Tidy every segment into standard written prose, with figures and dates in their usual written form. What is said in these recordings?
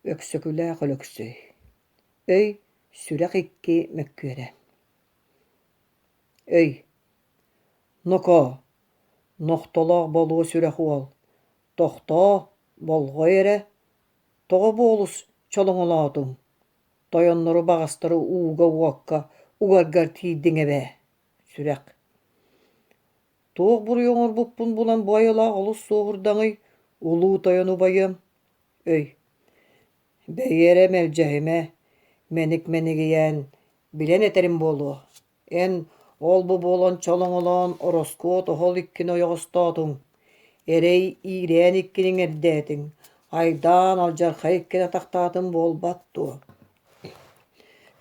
Öksökülä kölöksöy. Öy, sürek ikki mökküere. Öy, noko, nohtolaq boluğu sürek ol. Tohto, bolgo ere. Togo bolus çoloŋolaatun. Toyonnoru bağastары uuga uakka, ugargar tiidiŋe bä. Sürek. Toğ buruyoŋor buppun bulan bayıla olus soğurdaŋy, uluu toyonu bayım. Öy, beyere meljehime, menik menigiyän, bilen eterim bolu. En ol bu bolon çoloŋolan orosku tohol ikkin oyogostootun. Erey iirän ikkiniň erdäätiň. Aydan aljarha ikkin ataqtaatın bolbattu.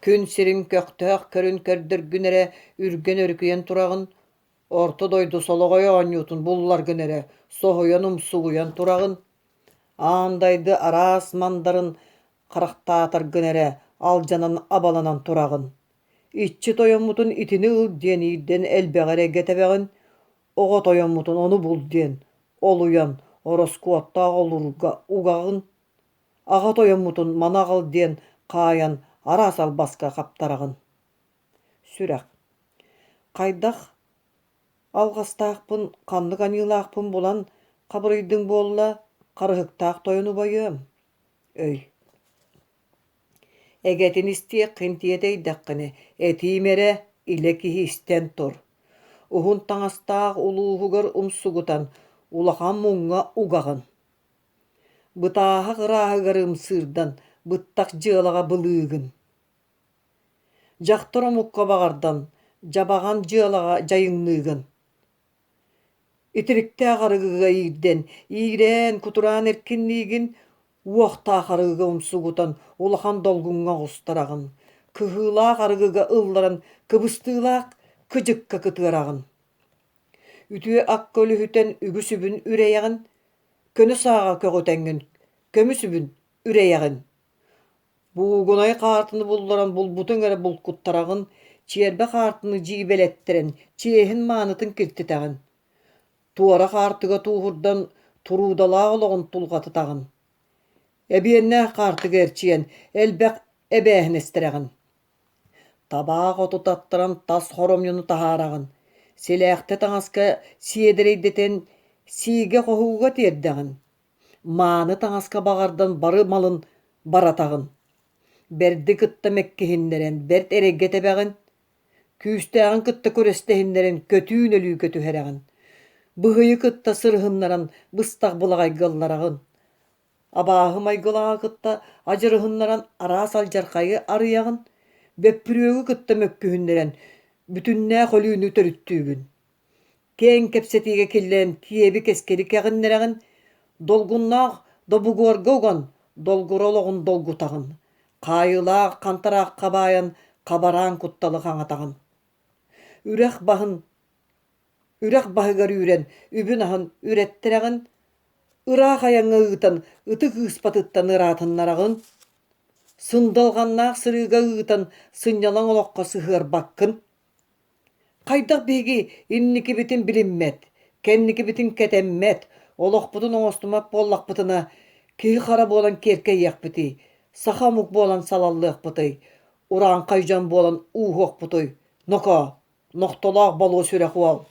Күн сирин көктөөх көрүн көрдөргүнэре үрген өркүйен турагын, орто дойду сологой оонньуутун буллар гүнэре соһуйан умсугуян турагын, аандайды араас мандарын харахтаатар гүнэре алжанан абаланан турагын. Иччи тойоммутун итини ыл диэн иирден элбэҕэре гетебэҕин, оҕо тойоммутун ону бул диэн олуян ороскуоттаах олурга угағын, аға тойоммутун манағыл диэн хааян араас албаска хаптарагын. Сүрэх. Хайдах алгастаахпын, ханнык аньыылаахпын булан хабырыйдыҥ буолла харыһыктаах тойону байыам. Өй. Эгетин истиэх хинтиэтэйдэххини этиим эре илэ киһи истэн тур. Уһун таҥастаах улууһугар умсугутан улахан муҥҥа угаҕын. Бытааһа ырааһыгар ымсыырдан быттах дьыалаҕа былыыгын. Дьахтар омукка баҕардан дьабаҕан дьыалаҕа дьайыҥныыгын. Итириктээх арыгыга иирдэн иирээн кутураан эркинниигин уохтаах арыгыга умсугутан улахан долгуҥҥа оҕустарагын. Кыһыылаах арыгыга ылларан кыбыстыылаах кыдьыкка кытыарагын. Үтүө акка өлүһүтэн үгү сүбүн үрэйэҕин, көнө сааҕа көҕөтэҥҥин көмү сүбүн үрэйэҕин. Буугунай хаартыны булларан булбутуҥ эрэ булкуттарагын, чиэрбэ хаартыны дьиибэлэттерэн чиэһин маанытын киртитэҕин. Туора хаартыга туухурдан туруудалаах олоҕун тулҕатытаҕын. Эбиэннээх хаартыга эрчиэн элбэх эбээһинэстэрэҕин. Табаах отутаттаран тас хоромньону таһаараҕын. Силээхтэ таҥаска сиэдэрэйдэтэн сиигэ хоһууга тиэрдэҕин. Мааны таҥаска баҕардан бары малын баратаҕын. Берди кытта мэккиһиннэрэн берт эрэйгэтэбэҕин. Күүстээҕин кытта көрөстэһиннэрэн көтүүн өлүү көтүһэрэҕин. Быһыйы кытта сырыһыннаран быстах булаҕайгыллараҕын. Абааһы майгылаҕа кытта адьырыһыннаран араас алдьархайы арыйаҕын. Бөппүрүөгү кытта мөккүһүннэрэн бүтүннээх өлүүнү төрүттүүгүн. Кээн кэпсэтиигэ киллэн тиэби кэскери кэҕиннэрэҕин. Долгуннаах добугуорга уган долгурологун долгутаҕын. Хаайылаах хантараахха баайан хабараан кутталы хаҥатаҕын. Үрэх баһыгар үүрэн үбүн аһын үрэттэрэҕин. Ыраах аяҥҥа ыытан ыты кыыспатыттан ыраатыннараҕын. Сындалҕаннаах сырыыга ыытан сынньалаҥ олоххо сыһыарбаккын. Хайдах биһиги инникибитин билиммэт, кэнникибитин кэтэммэт, олохпутун оҥостумап буоллахпытына киһи хара буолан киэркэйиэхпитий, сахамук буолан салаллыахпытый, ураан хайдьан буолан ууһуохпутуй. Ноко, нохтолоох болуу сүрэх уол.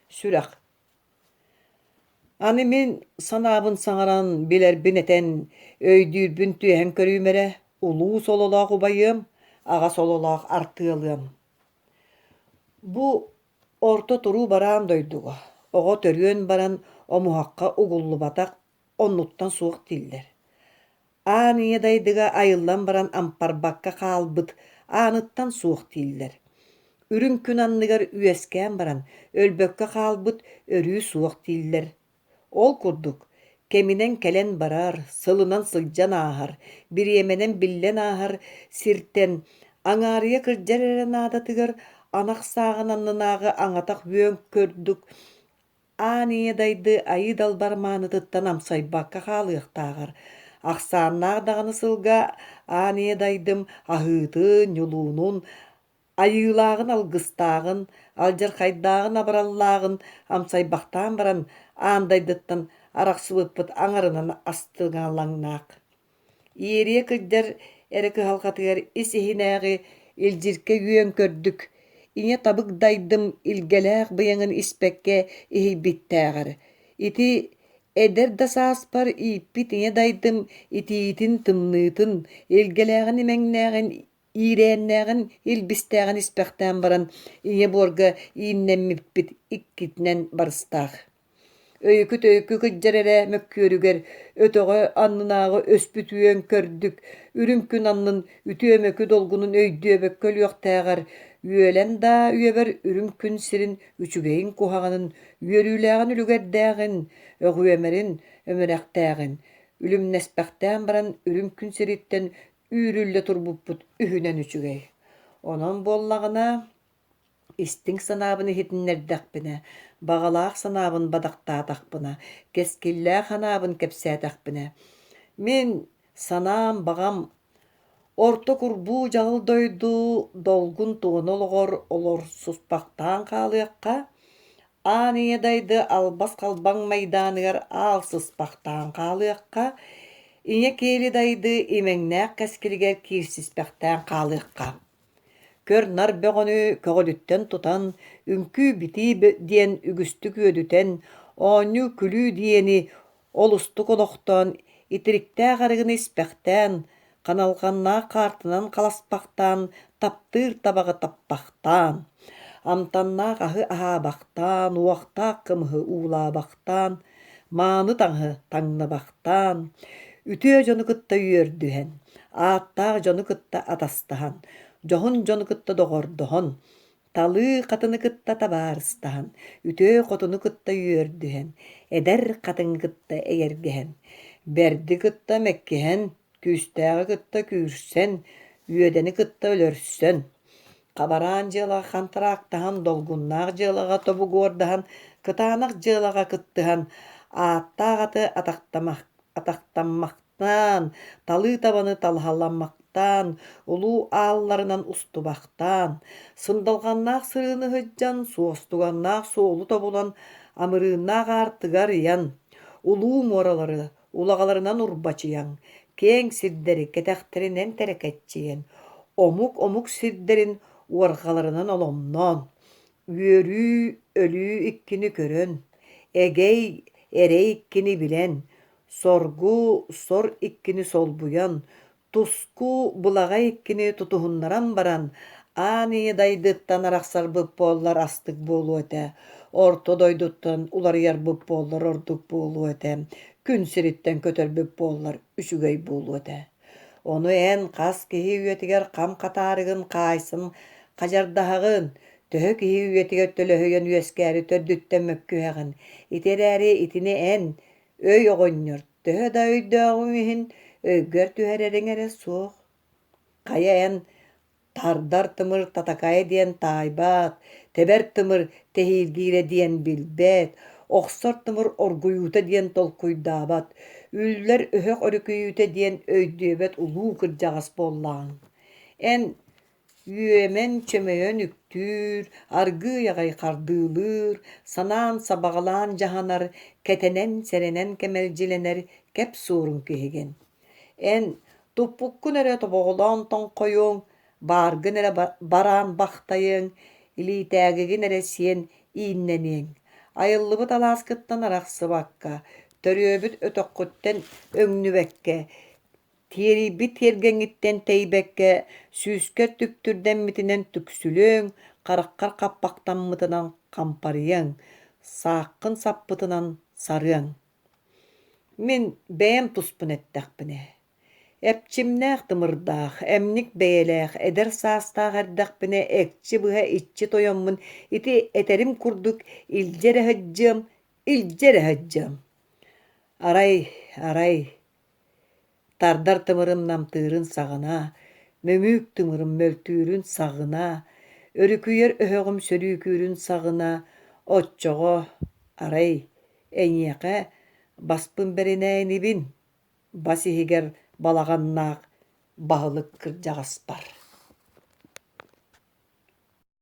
Сүрэх. Аны мин санаабын саҥаран билэрбин этэн өйдүүрбүн түөһэн көрүүмэрэ улуу сололоох убайыам, аҕа сололоох артыалыам. Бу орто туруу бараан дойдуга, оҕо төрүөн баран омуһахха угуллубатах оннуттан суох тииллэр. Ааныя дайдыга айыллан баран ампарбакка хаалбыт ааныттан суох тииллэр. Үрүн күн анныгар үөскээн баран өлбөккө хаалбыт өрүү суох тииллэр. Ол курдук кэминэн кэлэн барар, сылынан сылдьан аахар, бириэменэн биллэн аахар сиртэн аҥаарыйа кырдьар эрэн аадатыгар анах сааҕын аннынааҕы аҥатах үөҥ көрдүк. Ааныя дайды айы далбар маанытыттан амсайбакка хаалыахтааҕар. Ахсааннаах даҕаны сылга Ааныя дайдым аһыытын, юлуунун, айыылааҕын алгыстааҕын, алдьархайдааҕын абараллааҕын амсайбахтаан баран аандайдыттан арақсыбыппыт аңарынан астыгалаңнаак. Иерие кырдьар эреки халхатыгар ис иһинээҕи илдьирке үөн көрдүк. Ине табык дайдым илгэлээх быйаҥын испэкке иһийбиттээҕэр. Ити эдэр да сааспар ииппит ине дайдым итиитин тымныытын, илгэлээҕин имэҥнээҕин, иирээннээҕин илбистээҕин испэхтээн баран ине буорга ииннэммиппит иккитинэн барыстаах. Өйүкү кыдьар эрэ мөккүөрүгэр өтөҕө аннынааҕы өспүт үөн көрдүк. Үрүҥкүн аннын үтүөмөкү долгунун өйдүөбөккө үлүөхтээҕэр, үөлэн да үөбэр үрүҥкүн сирин үчүгэйин куһаҕанын үөрүүлээҕин үлүгэрдээҕин, öҕүөмэрин өмүрэхтээҕин, үлүмнэспэхтээн баран үрүҥкүн сириттэн үүрүллэ турбуппут үһүнэн үчүгэй. Онон буоллаҕына истиҥ санаабын иһитиннэрдэхпинэ, баҕалаах санаабын бадахтаатахпына, кэскиллээх ханаабын кэпсээтэхпинэ. Мин санаам баҕам орто курбуу дьаҕыл дойду долгун туҕуна олоҕор олорсуспахтаан хаалыахха, аан ийэ дайды албас халбаҥ майдааныгар аалсыспахтаан хаалыахха, иñe киэли дайды имэҥнээх кэскилигэр киирсиспэхтээн хаалыахха. Көр нар бөҕөнү көҕөлүттэн тутан, үҥкүү битии диэн үгүстү күөдүтэн, оонньуу күлүү диэни олустук олохтоон, итириктээх арыгыны испэхтээн, ханалҕаннаах хаартынан халаспахтаан, таптыыр табаҕы таппахтаан, амтаннаах аһы аһаабахтаан, уохтаах кымыһы уулаабахтаан, мааны таҥы таҥнабахтаан, үтүө дьону кытта үөрдүһэн, ааттаах дьону кытта атастаһан, дьоһун дьону кытта доҕордоһон, талыы хатыны кытта табаарыстаһан, үтүө хотуну кытта үөрдүһэн, эдэр хатыҥы кытта эйэргэһэн, бэрди кытта мэккиһэн, күүстээҕи кытта күүрсэн, үөдэни кытта өлөрсөн, хабараан дьыалаҕа хантараактаһан, долгуннаах дьыалаҕа тобугуордаһан, кытаанах дьыалаҕа кыттыһан, ааттаах аты атахтаммахтаан, талыы табаны талһалламмахтаан, улуу аалларынан устубахтаан, сындалҕаннаах сырыыны сылдьан, суостуганнаах суолу тобулан, амырыыннаах аартыгар ыйан, улуу муоралары улаҕаларынан урбачыйаҥ, киэҥ сирдэри кэтэхтэринэн тэрэкэччиийэн, омук сирдэрин уорҕаларынан оломноон, үөрүү өлүү иккини көрөн, эгэй эрэй иккини билэн, соргу сор иккини солбуйан, туску былаҕа иккини тутуһуннаран баран, аан ийэ дайдыттан арахсарбыт буоллар астык буолуо этэ, орто дойдуттан уларыйарбыт буоллар ордук буолуо этэ, күн сириттэн көтөрбүт буоллар үчүгэй буолуо этэ. Ону эн хас киһи үөтигэр хам хатаарыгын хаайсын хадьардаһаҕын, төһө киһи үөтигэр төлөһүйэн үөскээри төрдүттэн мөккүһэҕин, итэрээри итини эн өй оҕонньор, төһө да өйдөөҕүҥ иһин өйгөр түһэрэриҥ эрэ суох. Хайа эн тардар тымыр татакайа диэн таайбаат, тэбэр тымыр тэһииргиирэ диэн билбэт, охсор тымыр оргуйуута диэн толкуйдаабат,үүллэр өһөх өрүкүйүүтэ диэн өйдүөбэт улуу кырдьаҕас буоллааҥ. Эн үөмэн чөмөйөн үктүүр, аргыый аҕай хардыылыыр, санаан сабаҕалаан дьаһанар, кэтэнэн сэрэнэн кэмэлдьилэнэр кэп сууруҥ киһигин. Эн туппуккун эрэ тобоҕулоон тоҥхойуҥ, бааргын эрэ бараан бахтайыҥ, илиитээгигин эрэ сиэн ииннэниэҥ, айыллыбыт алааскыттан арахсыбакка, төрүөбүт өтөххүттэн өҥнүбэккэ, тиэрийбит тиэргэҥҥиттэн тэйбэккэ, сүүскэр түптүрдэммитинэн түксүлүөҥ, хараххар хаппахтаммытынан хампарыйаҥ, сааххын саппытынан сарыаҥ. Мин бэйэм туспун эттэхпинэ. Эпчимнээх тымырдаах, эмник бэйэлээх, эдэр саастаах эрдэхпинэ, экчи быһа иччи тойоммун, ити этэрим курдук илдьэр эһэдьдьэм. Арай, тардар тымырым намтыырын саҕына, мөмүүк тымырым мөлтүүрүн саҕына, өрүкүйэр өһөҕүм сөрүүкүүрүн саҕына, оччоҕо, арай, эñиэхэ баспын бэринээнибин, бас иһигэр балаҕаннаах баһылык кырдьаҕаспар.